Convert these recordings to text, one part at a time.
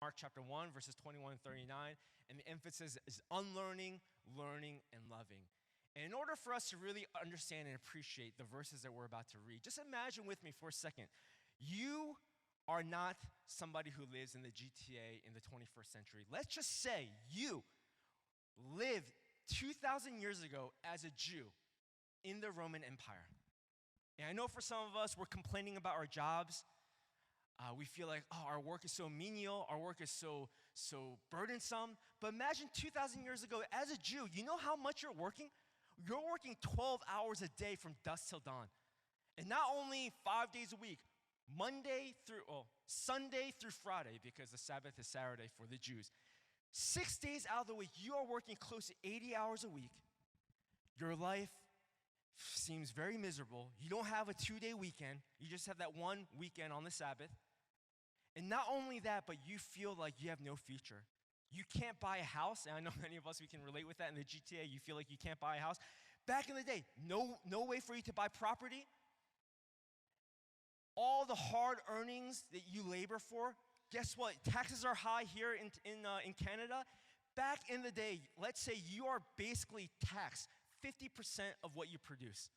Mark chapter 1, verses 21 and 39. And the emphasis is unlearning, learning, and loving. And in order for us to really understand and appreciate the verses that we're about to read, just imagine with me for a second. You are not somebody who lives in the GTA in the 21st century. Let's just say you lived 2,000 years ago as a Jew in the Roman Empire. And I know for some of us, we're complaining about our jobs. We feel like, oh, our work is so menial, our work is so burdensome. But imagine 2,000 years ago, as a Jew, you know how much you're working? You're working 12 hours a day from dusk till dawn. And not only 5 days a week, Sunday through Friday, because the Sabbath is Saturday for the Jews. 6 days out of the week, you are working close to 80 hours a week. Your life seems very miserable. You don't have a 2-day weekend. You just have that one weekend on the Sabbath. And not only that, but you feel like you have no future. You can't buy a house, and I know many of us, we can relate with that in the GTA. You feel like you can't buy a house. Back in the day, no way for you to buy property. All the hard earnings that you labor for, guess what? Taxes are high here in Canada. Back in the day, let's say you are basically taxed 50% of what you produce.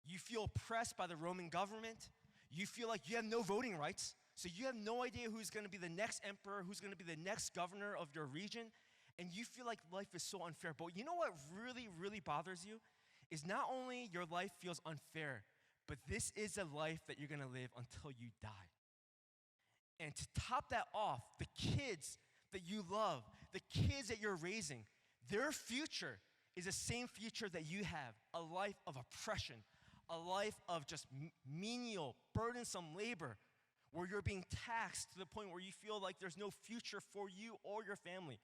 You feel oppressed by the Roman government. You feel like you have no voting rights. So you have no idea who's going to be the next emperor, who's going to be the next governor of your region. And you feel like life is so unfair. But you know what really, really bothers you? Is not only your life feels unfair, but this is a life that you're going to live until you die. And to top that off, the kids that you love, the kids that you're raising, their future is the same future that you have, a life of oppression, a life of just menial, burdensome labor, where you're being taxed to the point where you feel like there's no future for you or your family.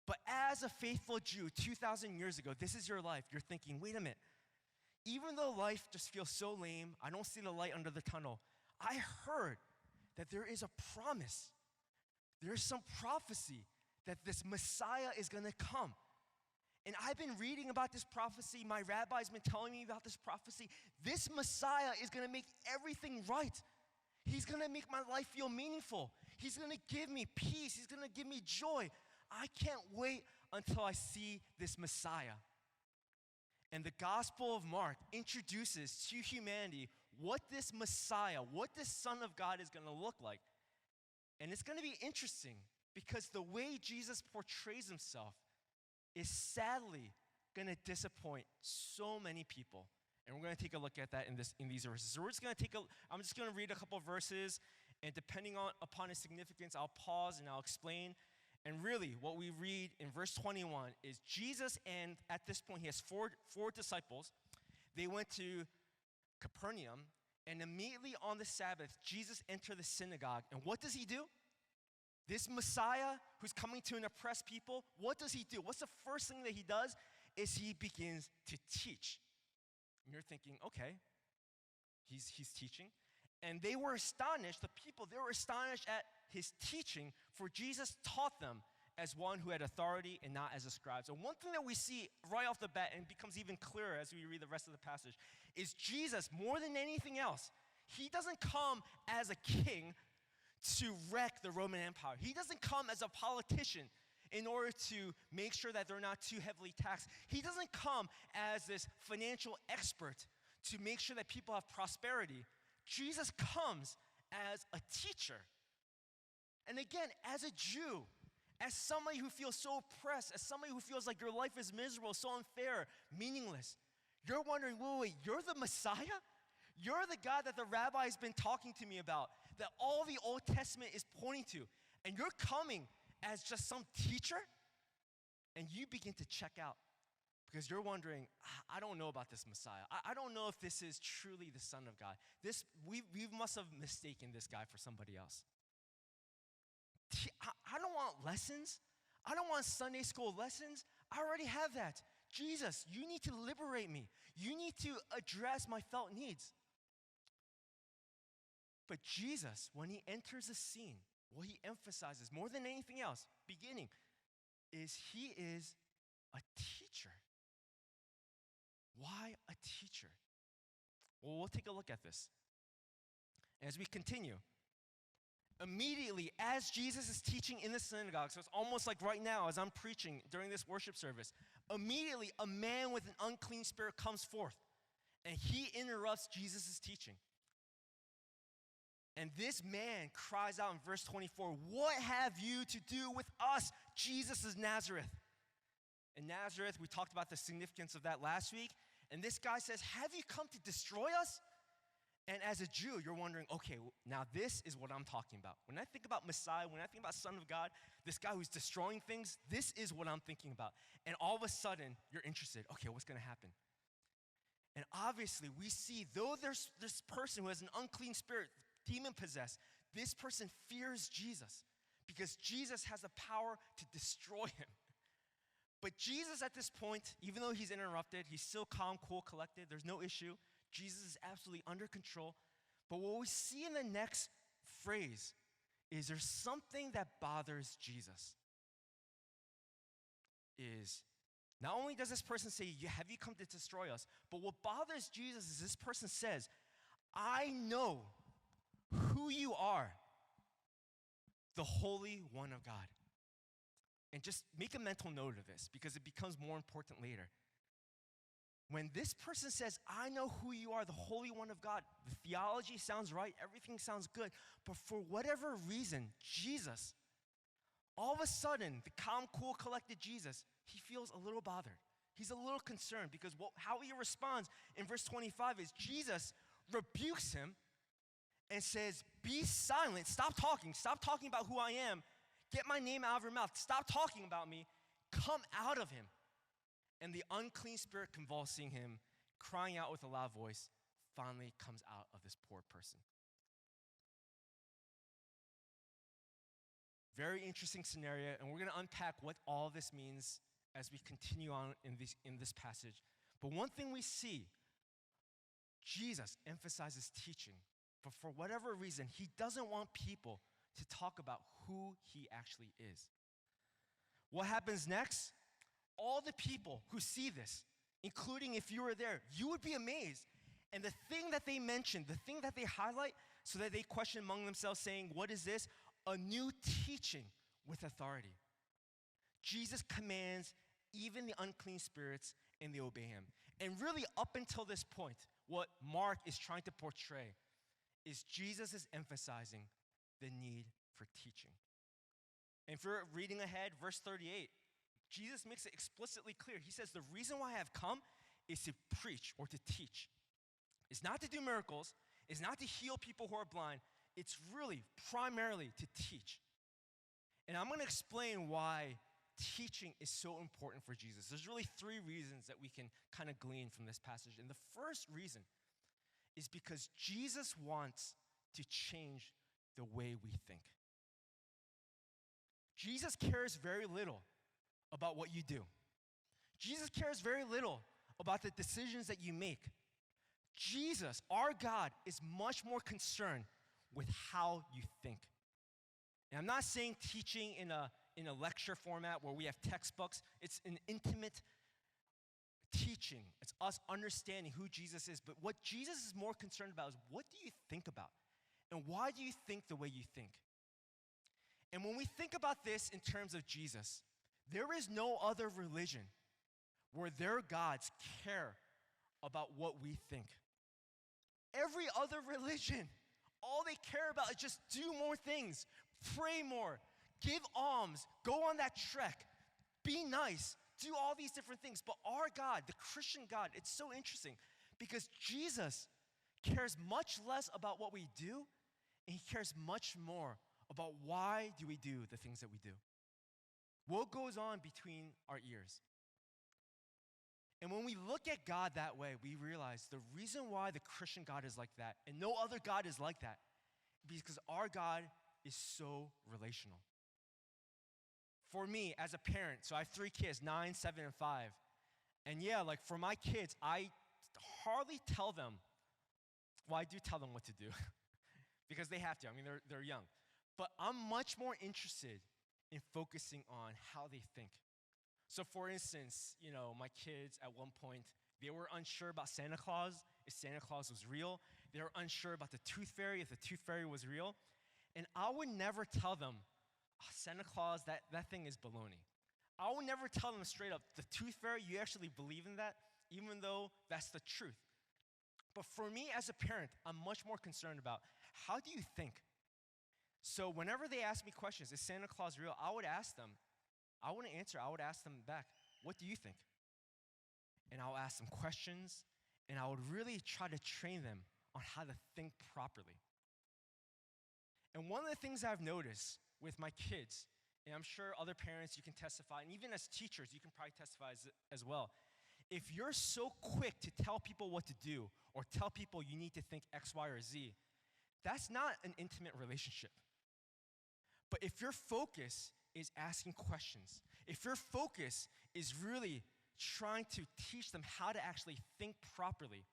But as a faithful Jew 2,000 years ago, this is your life. You're thinking, wait a minute, even though life just feels so lame, I don't see the light under the tunnel, I heard that there is a promise. There's some prophecy that this Messiah is going to come. And I've been reading about this prophecy. My rabbi's been telling me about this prophecy. This Messiah is going to make everything right. He's going to make my life feel meaningful. He's going to give me peace. He's going to give me joy. I can't wait until I see this Messiah. And the Gospel of Mark introduces to humanity what this Messiah, what this Son of God is going to look like. And it's going to be interesting because the way Jesus portrays himself is sadly going to disappoint so many people. And we're going to take a look at that in these verses. So I'm just going to read a couple verses, and depending upon its significance, I'll pause and I'll explain. And really, what we read in verse 21 is Jesus, and at this point, he has four disciples. They went to Capernaum, and immediately on the Sabbath, Jesus entered the synagogue. And what does he do? This Messiah who's coming to an oppressed people, what does he do? What's the first thing that he does? Is he begins to teach. And you're thinking, okay, he's teaching. And they were astonished, the people, they were astonished at his teaching, for Jesus taught them as one who had authority and not as a scribe. So one thing that we see right off the bat, and becomes even clearer as we read the rest of the passage, is Jesus, more than anything else, he doesn't come as a king to wreck the Roman Empire. He doesn't come as a politician in order to make sure that they're not too heavily taxed. He doesn't come as this financial expert to make sure that people have prosperity. Jesus comes as a teacher. And again, as a Jew, as somebody who feels so oppressed, as somebody who feels like your life is miserable, so unfair, meaningless, you're wondering, wait, you're the Messiah? You're the God that the rabbi has been talking to me about, that all the Old Testament is pointing to, and you're coming as just some teacher? And you begin to check out because you're wondering, I don't know about this Messiah. I don't know if this is truly the Son of God. We must have mistaken this guy for somebody else. I don't want lessons. I don't want Sunday school lessons. I already have that. Jesus, you need to liberate me. You need to address my felt needs. But Jesus, when he enters the scene, what he emphasizes more than anything else, beginning, is he is a teacher. Why a teacher? Well, we'll take a look at this. As we continue, Immediately, as Jesus is teaching in the synagogue, so it's almost like right now as I'm preaching during this worship service, immediately a man with an unclean spirit comes forth, and he interrupts Jesus' teaching. And this man cries out in verse 24, "What have you to do with us, Jesus of Nazareth?" In Nazareth, we talked about the significance of that last week. And this guy says, "Have you come to destroy us?" And as a Jew, you're wondering, okay, now this is what I'm talking about. When I think about Messiah, when I think about Son of God, this guy who's destroying things, this is what I'm thinking about. And all of a sudden, you're interested. Okay, what's going to happen? And obviously, we see, though there's this person who has an unclean spirit, demon-possessed, this person fears Jesus because Jesus has the power to destroy him. But Jesus at this point, even though he's interrupted, he's still calm, cool, collected. There's no issue. Jesus is absolutely under control. But what we see in the next phrase is there's something that bothers Jesus. Is not only does this person say, "Have you come to destroy us?" But what bothers Jesus is this person says, "I know who you are, the Holy One of God." And just make a mental note of this because it becomes more important later. When this person says, "I know who you are, the Holy One of God," the theology sounds right, everything sounds good, but for whatever reason, Jesus, all of a sudden, the calm, cool, collected Jesus, he feels a little bothered. He's a little concerned because how he responds in verse 25 is Jesus rebukes him and says, "Be silent, stop talking about who I am, get my name out of your mouth, stop talking about me, come out of him." And the unclean spirit convulsing him, crying out with a loud voice, finally comes out of this poor person. Very interesting scenario, and we're going to unpack what all this means as we continue on in this passage. But one thing we see, Jesus emphasizes teaching, but for whatever reason, he doesn't want people to talk about who he actually is. What happens next? All the people who see this, including if you were there, you would be amazed. And the thing that they mention, the thing that they highlight, so that they question among themselves saying, "What is this?" A new teaching with authority. Jesus commands even the unclean spirits, and they obey him. And really, up until this point, what Mark is trying to portray is Jesus is emphasizing the need for teaching. And if you're reading ahead, verse 38, Jesus makes it explicitly clear. He says, "The reason why I have come is to preach or to teach. It's not to do miracles. It's not to heal people who are blind. It's really primarily to teach." And I'm going to explain why teaching is so important for Jesus. There's really three reasons that we can kind of glean from this passage. And the first reason is because Jesus wants to change the way we think. Jesus cares very little about what you do. Jesus cares very little about the decisions that you make. Jesus, our God, is much more concerned with how you think. And I'm not saying teaching in a lecture format where we have textbooks. It's an intimate teaching. It's us understanding who Jesus is. But what Jesus is more concerned about is, what do you think about? And why do you think the way you think? And when we think about this in terms of Jesus, there is no other religion where their gods care about what we think. Every other religion, all they care about is just do more things, pray more, give alms, go on that trek, be nice, do all these different things. But our God, the Christian God, it's so interesting because Jesus cares much less about what we do, and he cares much more about why do we do the things that we do. What goes on between our ears? And when we look at God that way, we realize the reason why the Christian God is like that, and no other God is like that, because our God is so relational. For me, as a parent, so I have 3 kids, 9, 7, and 5. And yeah, like for my kids, I hardly tell them, well, I do tell them what to do, because they have to. I mean, they're young. But I'm much more interested in focusing on how they think. So for instance, my kids at one point, they were unsure about Santa Claus, if Santa Claus was real. They were unsure about the tooth fairy, if the tooth fairy was real. And I would never tell them, "Oh, Santa Claus, that thing is baloney." I would never tell them straight up, "The tooth fairy, you actually believe in that?" Even though that's the truth. But for me as a parent, I'm much more concerned about, how do you think? So whenever they ask me questions, is Santa Claus real? I would ask them, I wouldn't answer, I would ask them back, what do you think? And I'll ask them questions, and I would really try to train them on how to think properly. And one of the things I've noticed with my kids, and I'm sure other parents you can testify, and even as teachers you can probably testify as well, if you're so quick to tell people what to do or tell people you need to think X, Y, or Z, that's not an intimate relationship. But if your focus is asking questions, if your focus is really trying to teach them how to actually think properly,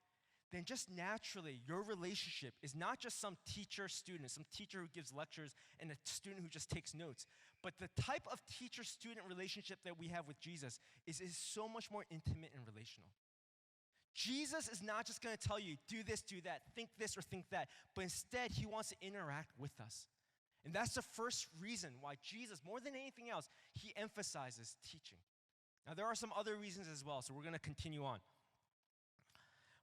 then just naturally your relationship is not just some teacher-student, some teacher who gives lectures and a student who just takes notes, but the type of teacher-student relationship that we have with Jesus is so much more intimate and relational. Jesus is not just going to tell you, do this, do that, think this or think that, but instead he wants to interact with us. And that's the first reason why Jesus, more than anything else, he emphasizes teaching. Now there are some other reasons as well, so we're going to continue on.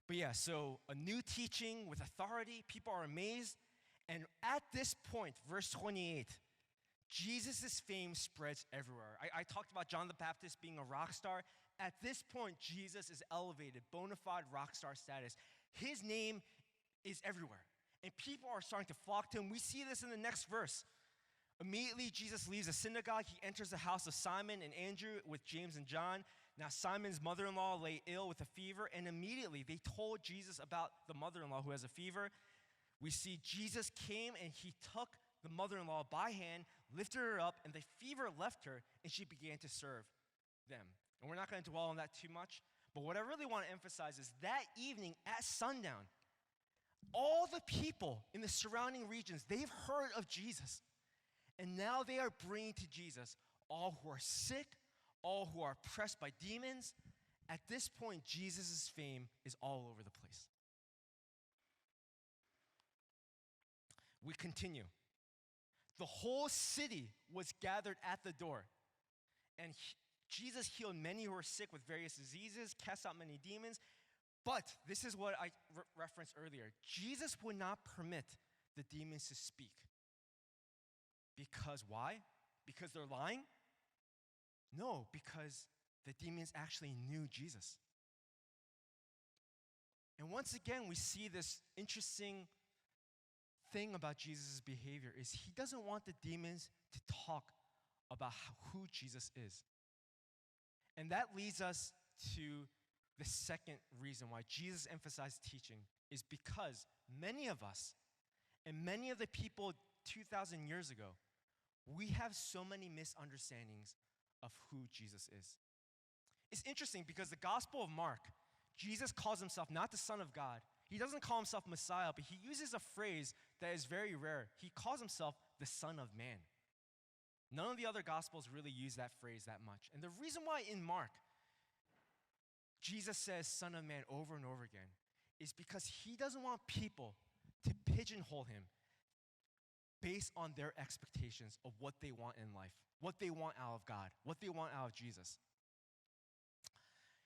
But yeah, so a new teaching with authority, people are amazed. And at this point, verse 28, Jesus' fame spreads everywhere. I talked about John the Baptist being a rock star. At this point, Jesus is elevated, bona fide rock star status. His name is everywhere. And people are starting to flock to him. We see this in the next verse. Immediately, Jesus leaves the synagogue. He enters the house of Simon and Andrew with James and John. Now, Simon's mother-in-law lay ill with a fever, and immediately they told Jesus about the mother-in-law who has a fever. We see Jesus came, and he took the mother-in-law by hand, lifted her up, and the fever left her, and she began to serve them. And we're not going to dwell on that too much, but what I really want to emphasize is that evening at sundown, all the people in the surrounding regions, they've heard of Jesus. And now they are bringing to Jesus all who are sick, all who are oppressed by demons. At this point, Jesus' fame is all over the place. We continue. The whole city was gathered at the door. And Jesus healed many who were sick with various diseases, cast out many demons. But this is what I referenced earlier. Jesus would not permit the demons to speak. Because why? Because they're lying? No, because the demons actually knew Jesus. And once again, we see this interesting thing about Jesus' behavior is he doesn't want the demons to talk about who Jesus is. And that leads us to the second reason why Jesus emphasized teaching is because many of us and many of the people 2,000 years ago, we have so many misunderstandings of who Jesus is. It's interesting because the Gospel of Mark, Jesus calls himself not the Son of God. He doesn't call himself Messiah, but he uses a phrase that is very rare. He calls himself the Son of Man. None of the other Gospels really use that phrase that much. And the reason why in Mark, Jesus says Son of Man over and over again is because he doesn't want people to pigeonhole him based on their expectations of what they want in life, what they want out of God, what they want out of Jesus.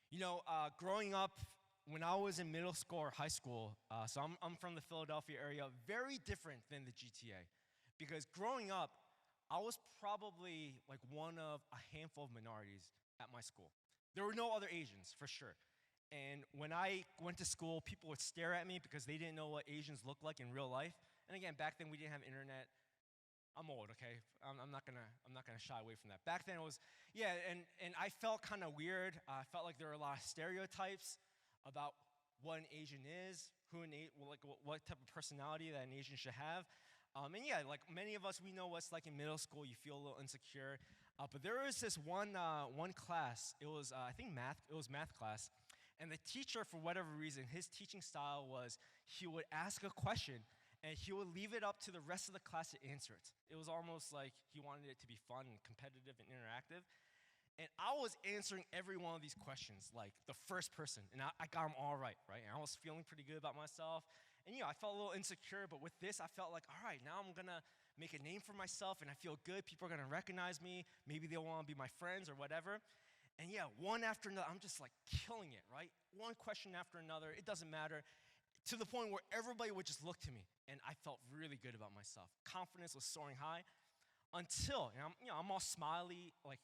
You know, growing up, when I was in middle school or high school, so I'm from the Philadelphia area, very different than the GTA. Because growing up, I was probably like one of a handful of minorities at my school. There were no other Asians, for sure. And when I went to school, people would stare at me because they didn't know what Asians look like in real life. And again, back then we didn't have internet. I'm old, okay? I'm not gonna shy away from that. Back then it was, yeah, and I felt kind of weird. I felt like there were a lot of stereotypes about what an Asian is, what type of personality that an Asian should have. And yeah, like many of us, we know what's like in middle school. You feel a little insecure. But there was this one class. It was I think math. It was math class, and the teacher, for whatever reason, his teaching style was he would ask a question and he would leave it up to the rest of the class to answer it. It was almost like he wanted it to be fun and competitive and interactive. And I was answering every one of these questions like the first person, and I got them all right? And I was feeling pretty good about myself. And I felt a little insecure, but with this, I felt like, all right, now I'm gonna make a name for myself, and I feel good. People are going to recognize me. Maybe they'll want to be my friends or whatever. And yeah, one after another, I'm just like killing it, right? One question after another, it doesn't matter, to the point where everybody would just look to me, and I felt really good about myself. Confidence was soaring high until, and I'm all smiley, like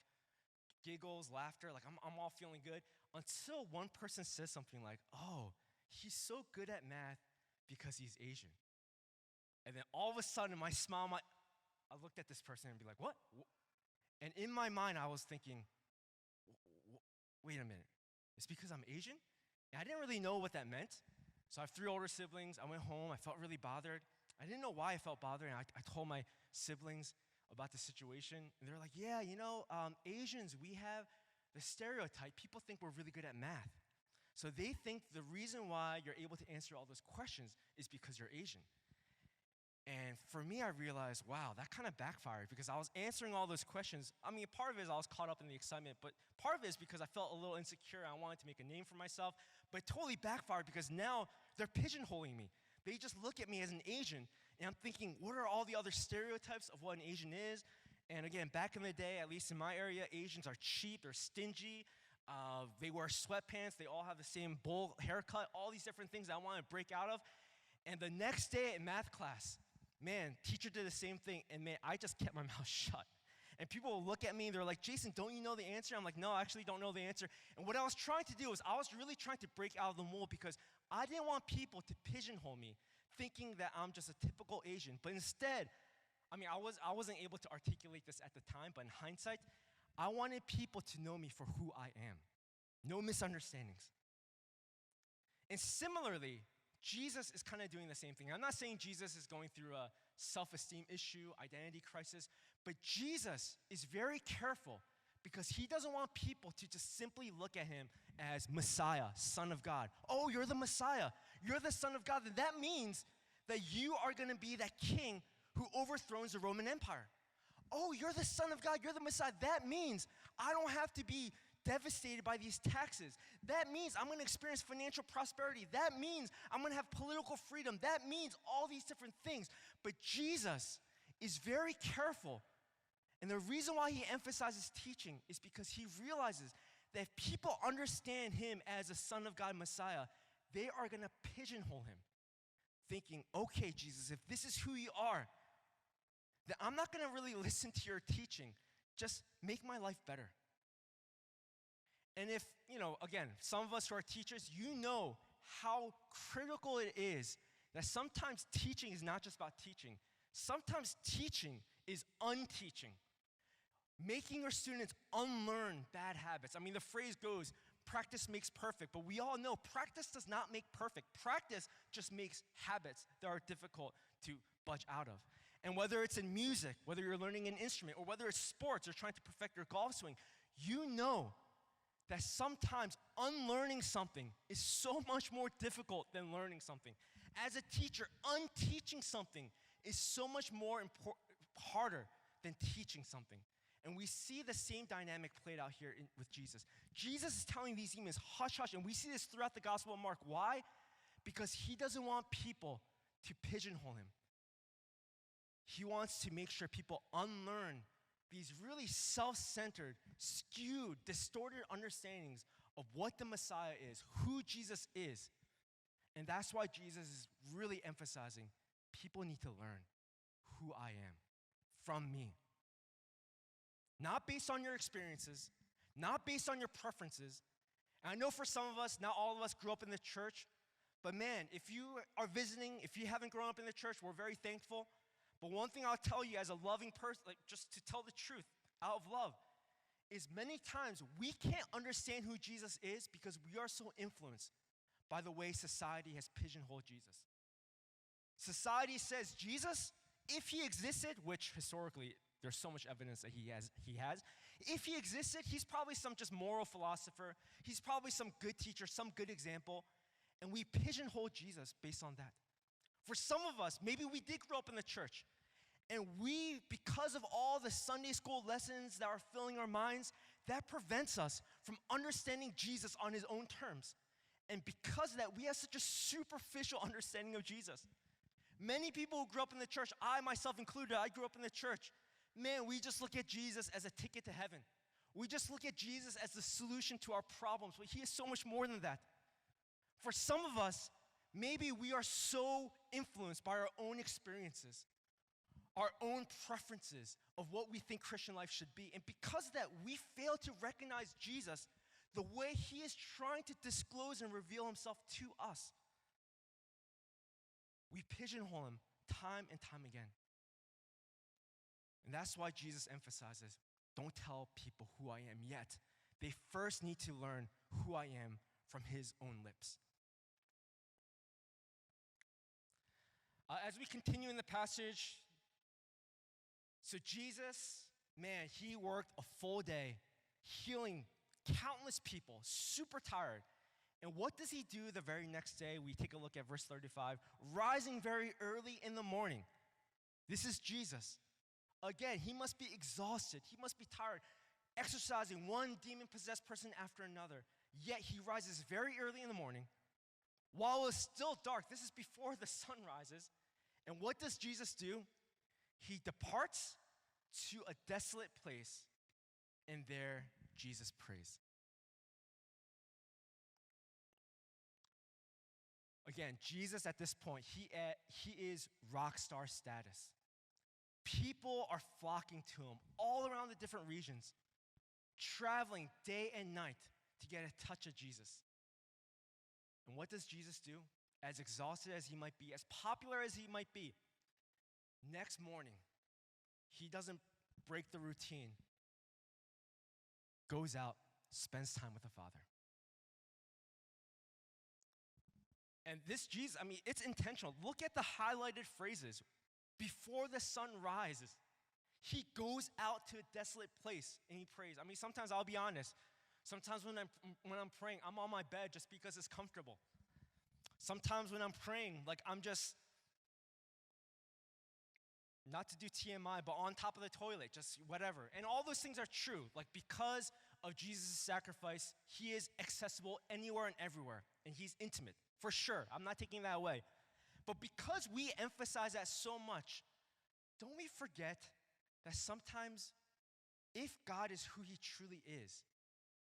giggles, laughter, like I'm all feeling good, until one person says something like, oh, he's so good at math because he's Asian. And then all of a sudden, my smile, I looked at this person and be like, what? And in my mind, I was thinking, wait a minute, it's because I'm Asian? And I didn't really know what that meant. So I have 3 older siblings. I went home. I felt really bothered. I didn't know why I felt bothered. And I told my siblings about the situation. And they were like, yeah, Asians, we have the stereotype. People think we're really good at math. So they think the reason why you're able to answer all those questions is because you're Asian. And for me, I realized, wow, that kind of backfired because I was answering all those questions. I mean, part of it is I was caught up in the excitement, but part of it is because I felt a little insecure. I wanted to make a name for myself, but it totally backfired because now they're pigeonholing me. They just look at me as an Asian, and I'm thinking, what are all the other stereotypes of what an Asian is? And again, back in the day, at least in my area, Asians are cheap, they're stingy, they wear sweatpants, they all have the same bowl haircut, all these different things that I want to break out of. And the next day in math class, man, teacher did the same thing, and man, I just kept my mouth shut. And people will look at me, and they're like, Jason, don't you know the answer? I'm like, no, I actually don't know the answer. And what I was trying to do was I was really trying to break out of the mold because I didn't want people to pigeonhole me, thinking that I'm just a typical Asian. But instead, I wasn't able to articulate this at the time, but in hindsight, I wanted people to know me for who I am. No misunderstandings. And similarly, Jesus is kind of doing the same thing. I'm not saying Jesus is going through a self-esteem issue, identity crisis, but Jesus is very careful because he doesn't want people to just simply look at him as Messiah, Son of God. Oh, you're the Messiah. You're the Son of God. Then that means that you are going to be that king who overthrows the Roman Empire. Oh, you're the Son of God. You're the Messiah. That means I don't have to be devastated by these taxes. That means I'm going to experience financial prosperity. That means I'm going to have political freedom. That means all these different things. But Jesus is very careful. And the reason why he emphasizes teaching is because he realizes that if people understand him as a Son of God Messiah, they are going to pigeonhole him, thinking, okay, Jesus, if this is who you are, then I'm not going to really listen to your teaching. Just make my life better. And if, again, some of us who are teachers, you know how critical it is that sometimes teaching is not just about teaching. Sometimes teaching is unteaching. Making your students unlearn bad habits. I mean, the phrase goes, practice makes perfect, but we all know practice does not make perfect. Practice just makes habits that are difficult to budge out of. And whether it's in music, whether you're learning an instrument, or whether it's sports or trying to perfect your golf swing, you know that sometimes unlearning something is so much more difficult than learning something. As a teacher, unteaching something is so much more harder than teaching something. And we see the same dynamic played out here with Jesus. Jesus is telling these demons, hush, hush, and we see this throughout the Gospel of Mark. Why? Because he doesn't want people to pigeonhole him. He wants to make sure people unlearn these really self-centered, skewed, distorted understandings of what the Messiah is, who Jesus is. And that's why Jesus is really emphasizing people need to learn who I am from me. Not based on your experiences, not based on your preferences. And I know for some of us, not all of us grew up in the church, but man, if you are visiting, if you haven't grown up in the church, we're very thankful. But one thing I'll tell you as a loving person, like just to tell the truth out of love, is many times we can't understand who Jesus is because we are so influenced by the way society has pigeonholed Jesus. Society says Jesus, if he existed, which historically there's so much evidence that he has, if he existed, he's probably some just moral philosopher. He's probably some good teacher, some good example. And we pigeonhole Jesus based on that. For some of us, maybe we did grow up in the church, and we, because of all the Sunday school lessons that are filling our minds, that prevents us from understanding Jesus on his own terms. And because of that, we have such a superficial understanding of Jesus. Many people who grew up in the church, I myself included, I grew up in the church. Man, we just look at Jesus as a ticket to heaven. We just look at Jesus as the solution to our problems, but he is so much more than that. For some of us, maybe we are so influenced by our own experiences, our own preferences of what we think Christian life should be. And because of that, we fail to recognize Jesus the way he is trying to disclose and reveal himself to us. We pigeonhole him time and time again. And that's why Jesus emphasizes, don't tell people who I am yet. They first need to learn who I am from his own lips. As we continue in the passage, so Jesus, man, he worked a full day healing countless people, super tired. And what does he do the very next day? We take a look at verse 35. Rising very early in the morning. This is Jesus. Again, he must be exhausted. He must be tired, exercising one demon-possessed person after another. Yet he rises very early in the morning while it's still dark. This is before the sun rises. And what does Jesus do? He departs to a desolate place, and there Jesus prays. Again, Jesus at this point, he is rock star status. People are flocking to him all around the different regions, traveling day and night to get a touch of Jesus. And what does Jesus do? As exhausted as he might be, as popular as he might be, next morning, he doesn't break the routine, goes out, spends time with the Father. And this Jesus, I mean, it's intentional. Look at the highlighted phrases. Before the sun rises, he goes out to a desolate place and he prays. I mean, sometimes I'll be honest. Sometimes when I'm praying, I'm on my bed just because it's comfortable. Sometimes when I'm praying, like I'm just, not to do TMI, but on top of the toilet, just whatever. And all those things are true. Like because of Jesus' sacrifice, he is accessible anywhere and everywhere. And he's intimate, for sure. I'm not taking that away. But because we emphasize that so much, don't we forget that sometimes if God is who he truly is,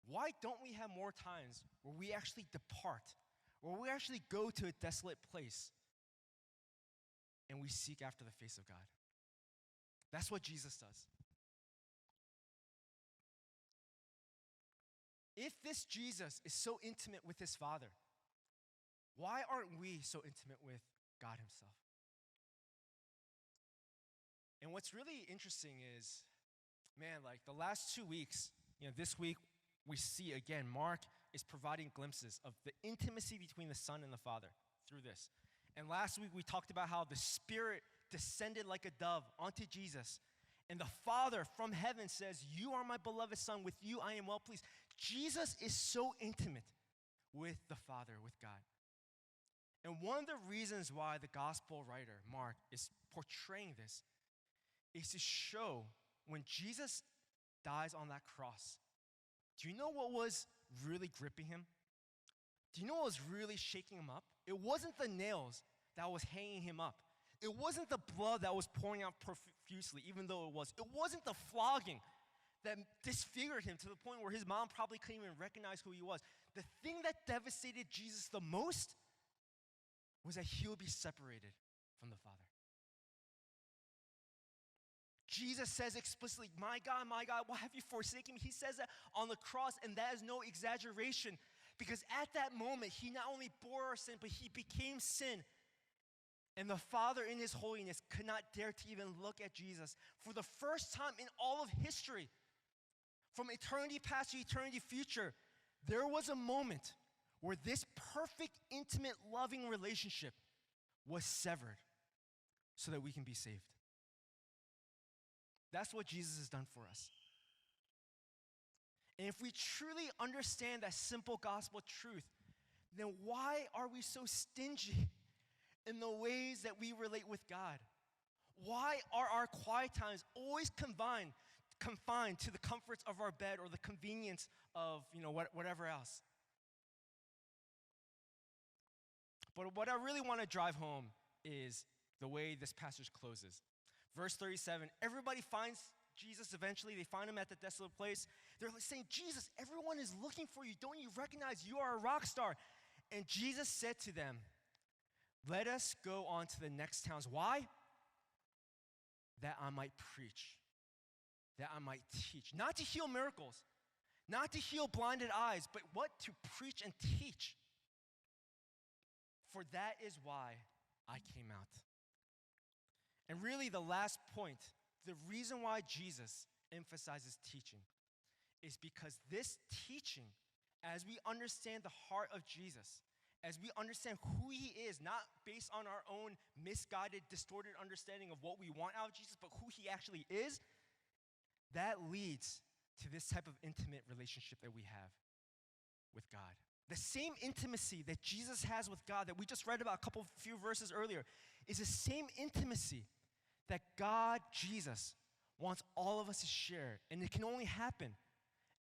why don't we have more times where we actually depart, where we actually go to a desolate place and we seek after the face of God? That's what Jesus does. If this Jesus is so intimate with his Father, why aren't we so intimate with God himself? And what's really interesting is, man, like the last 2 weeks, this week we see again, Mark is providing glimpses of the intimacy between the Son and the Father through this. And last week we talked about how the Spirit descended like a dove onto Jesus. And the Father from heaven says, "You are my beloved Son, with you I am well pleased." Jesus is so intimate with the Father, with God. And one of the reasons why the gospel writer, Mark, is portraying this is to show when Jesus dies on that cross, do you know what was really gripping him? Do you know what was really shaking him up? It wasn't the nails that was hanging him up. It wasn't the blood that was pouring out profusely, even though it was. It wasn't the flogging that disfigured him to the point where his mom probably couldn't even recognize who he was. The thing that devastated Jesus the most was that he would be separated from the Father. Jesus says explicitly, my God, why have you forsaken me?" He says that on the cross, and that is no exaggeration, because at that moment, he not only bore our sin, but he became sin. And the Father in his holiness could not dare to even look at Jesus. For the first time in all of history, from eternity past to eternity future, there was a moment where this perfect, intimate, loving relationship was severed so that we can be saved. That's what Jesus has done for us. And if we truly understand that simple gospel truth, then why are we so stingy in the ways that we relate with God? Why are our quiet times always confined to the comforts of our bed or the convenience of, whatever else? But what I really want to drive home is the way this passage closes. Verse 37, everybody finds Jesus eventually. They find him at the desolate place. They're saying, Jesus, everyone is looking for you. Don't you recognize you are a rock star? And Jesus said to them, let us go on to the next towns. Why? That I might preach, that I might teach. Not to heal miracles, not to heal blinded eyes, but what? To preach and teach. For that is why I came out. And really the last point, the reason why Jesus emphasizes teaching is because this teaching, as we understand the heart of Jesus, as we understand who he is, not based on our own misguided, distorted understanding of what we want out of Jesus, but who he actually is, that leads to this type of intimate relationship that we have with God. The same intimacy that Jesus has with God that we just read about a few verses earlier is the same intimacy that God, Jesus, wants all of us to share. And it can only happen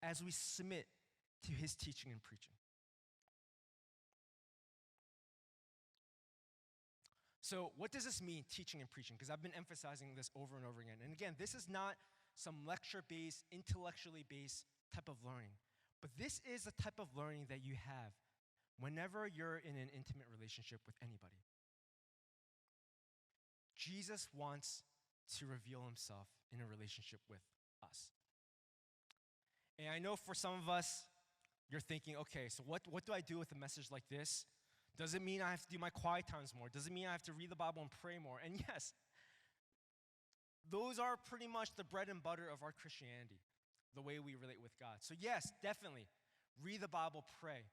as we submit to his teaching and preaching. So what does this mean, teaching and preaching? Because I've been emphasizing this over and over again. And again, this is not some lecture-based, intellectually based type of learning. But this is the type of learning that you have whenever you're in an intimate relationship with anybody. Jesus wants to reveal himself in a relationship with us. And I know for some of us, you're thinking, okay, so what do I do with a message like this? Does it mean I have to do my quiet times more? Does it mean I have to read the Bible and pray more? And yes, those are pretty much the bread and butter of our Christianity, the way we relate with God. So yes, definitely, read the Bible, pray.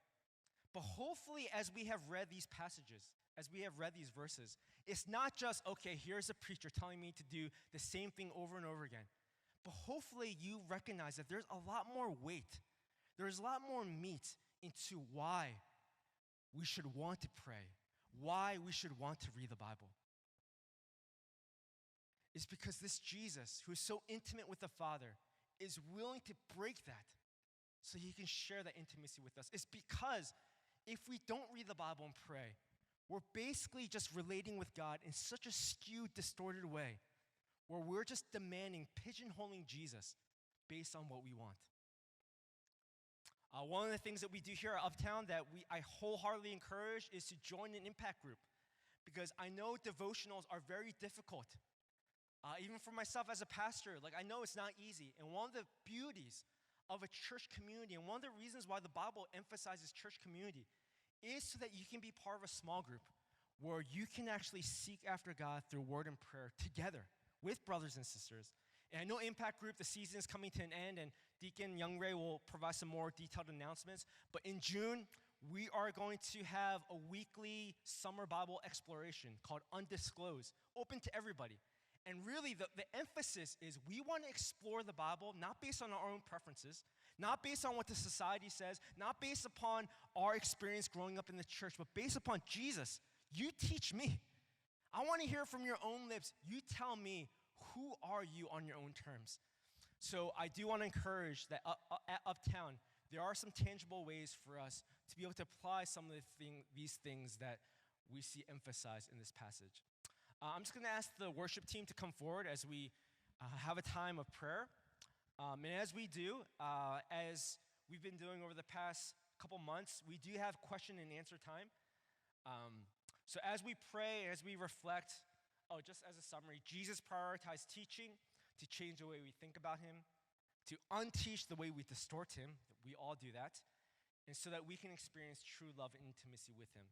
But hopefully as we have read these passages, as we have read these verses, it's not just, okay, here's a preacher telling me to do the same thing over and over again. But hopefully you recognize that there's a lot more weight. There's a lot more meat into why we should want to pray, why we should want to read the Bible. It's because this Jesus, who is so intimate with the Father, is willing to break that so he can share that intimacy with us. It's because if we don't read the Bible and pray, we're basically just relating with God in such a skewed, distorted way where we're just demanding, pigeonholing Jesus based on what we want. One of the things that we do here at Uptown that I wholeheartedly encourage is to join an impact group, because I know devotionals are very difficult. Even for myself as a pastor, I know it's not easy. And one of the beauties of a church community, and one of the reasons why the Bible emphasizes church community, is so that you can be part of a small group where you can actually seek after God through word and prayer together with brothers and sisters. And I know Impact Group, the season is coming to an end, and Deacon Youngray will provide some more detailed announcements. But in June, we are going to have a weekly summer Bible exploration called Undisclosed, open to everybody. And really, the emphasis is we want to explore the Bible not based on our own preferences, not based on what the society says, not based upon our experience growing up in the church, but based upon Jesus. You teach me. I want to hear from your own lips. You tell me, who are you on your own terms? So I do want to encourage that at Uptown, there are some tangible ways for us to be able to apply some of these things that we see emphasized in this passage. I'm just going to ask the worship team to come forward as we have a time of prayer. And as we do, as we've been doing over the past couple months, we do have question and answer time. So as we pray, as we reflect, just as a summary, Jesus prioritized teaching to change the way we think about him, to unteach the way we distort him. We all do that. And so that we can experience true love and intimacy with him.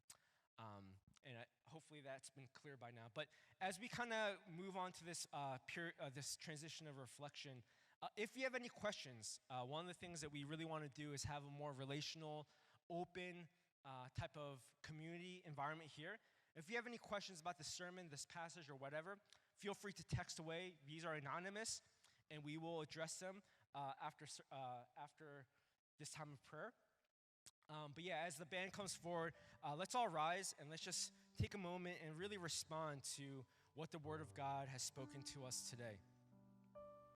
Hopefully that's been clear by now. But as we kind of move on to this this transition of reflection, if you have any questions, one of the things that we really want to do is have a more relational, open type of community environment here. If you have any questions about the sermon, this passage, or whatever, feel free to text away. These are anonymous, and we will address them after this time of prayer. But yeah, as the band comes forward, let's all rise and let's just take a moment and really respond to what the Word of God has spoken to us today.